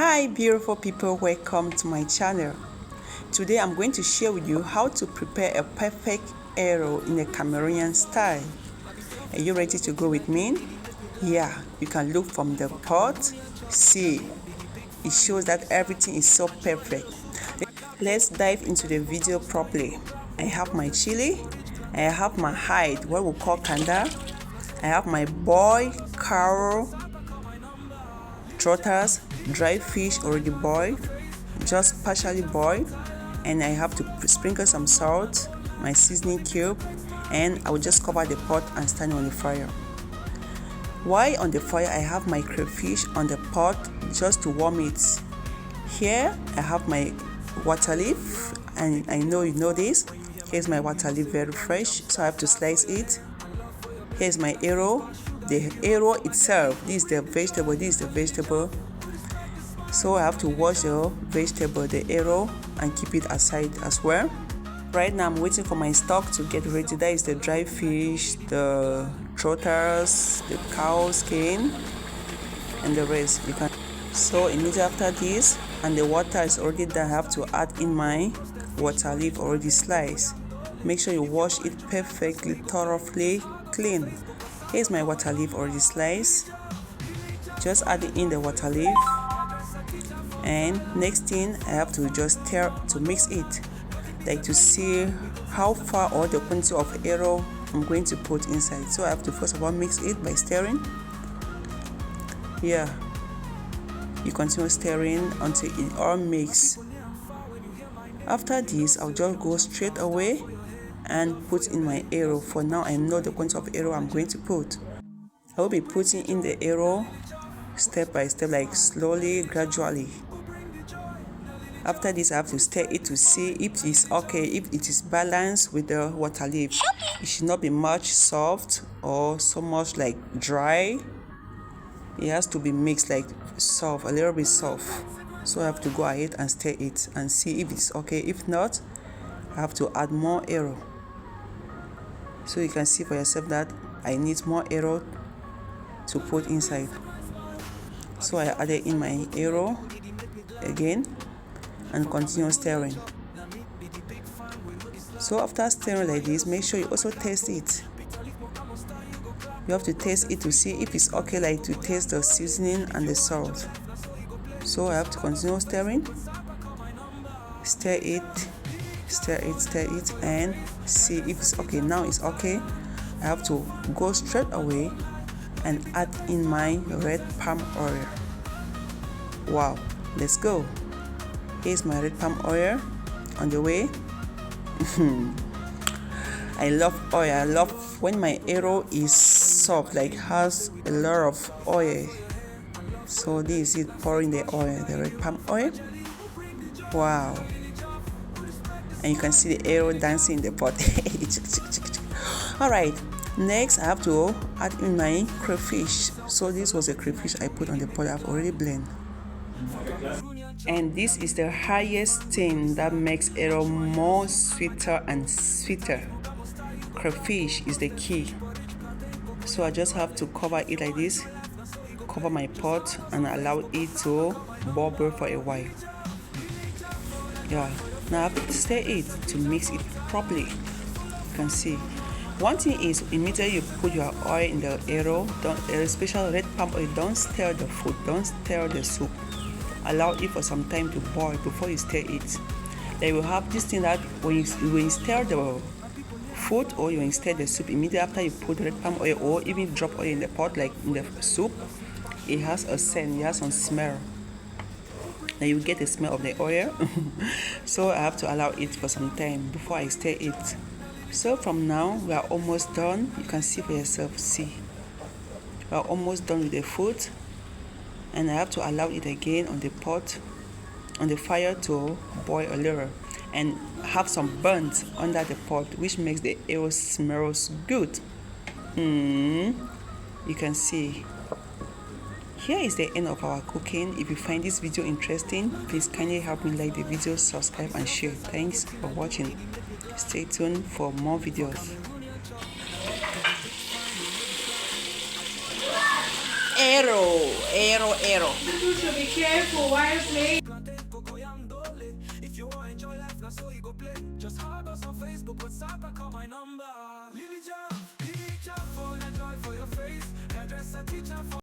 Hi beautiful people, welcome to my channel. Today I'm going to share with you how to prepare a perfect eru in a Cameroonian style. Are you ready to go with me? Yeah, you can look from the pot. See, it shows that everything is so perfect. Let's dive into the video properly. I have my chili, I have my hide, what we call kanda, I have my boiled cow trotters, dry fish already boiled, just partially boiled, and I have to sprinkle some salt, my seasoning cube, and I will just cover the pot and stand on the fire. While on the fire, I have my crayfish on the pot just to warm it. Here I have my Waterleaf, and I know you know this. Here's my Waterleaf, very fresh, so I have to slice it. Here's my eru. The eru itself, this is the vegetable, so I have to wash the vegetable, the eru, and keep it aside as well. Right now I'm waiting for my stock to get ready. That is the dry fish, the trotters, the cow skin, and the rest. So immediately after this, and the water is already done, I have to add in my Waterleaf already sliced. Make sure you wash it perfectly, thoroughly clean. Here's my Waterleaf already sliced. Just add in the Waterleaf, and next thing I have to just stir to mix it, like to see how far or the quantity of eru I'm going to put inside. So I have to first of all mix it by stirring. Yeah, you continue stirring until it all mix. After this, I'll just go straight away and put in my eru. For now, I know the quantity of eru I'm going to put. I will be putting in the eru step by step, like slowly, gradually. After this, I have to stir it to see if it is okay, if it is balanced with the Waterleaf. It should not be much soft or so much like dry. It has to be mixed, like soft, a little bit soft. So I have to go ahead and stir it and see if it's okay. If not, I have to add more eru. So you can see for yourself that I need more eru to put inside. So I added in my eru again and continue stirring. So after stirring like this, make sure you also taste it. You have to taste it to see if it's okay, like to taste the seasoning and the salt. So I have to continue stirring. Stir it, and see if it's okay. Now it's okay. I have to go straight away and add in my red palm oil. Wow, let's go. Here's my red palm oil on the way. I love oil. I love when my eru is soft, like has a lot of oil. So this is it, pouring the oil, the red palm oil. Wow. And you can see the eru dancing in the pot. Alright, next I have to add in my crayfish. So this was a crayfish I put on the pot. I've already blended. And this is the highest thing that makes eru more sweeter and sweeter. Crayfish is the key. So I just have to cover it like this, cover my pot, and allow it to bubble for a while. Yeah, now I have to stir it to mix it properly. You can see. One thing is, immediately you put your oil in the eru, especially red palm oil, don't stir the food, don't stir the soup. Allow it for some time to boil before you stir it. Then you have this thing that when you stir the food or you stir the soup, immediately after you put red palm oil or even drop oil in the pot, like in the soup, it has a scent, it has some smell. Then you get the smell of the oil. So I have to allow it for some time before I stir it. So from now, we are almost done. You can see for yourself, see. We are almost done with the food. And I have to allow it again on the pot, on the fire, to boil a little and have some burnt under the pot, which makes the eru smells good. You can see. Here is the end of our cooking. If you find this video interesting, please kindly help me like the video, subscribe and share. Thanks for watching. Stay tuned for more videos. Eru. You should be careful while playing. If you want enjoy life, that's all you go play. Just hug us on Facebook, WhatsApp, I call my number. Lily Job, picture phone, enjoy for your face. Hairdresser, teacher,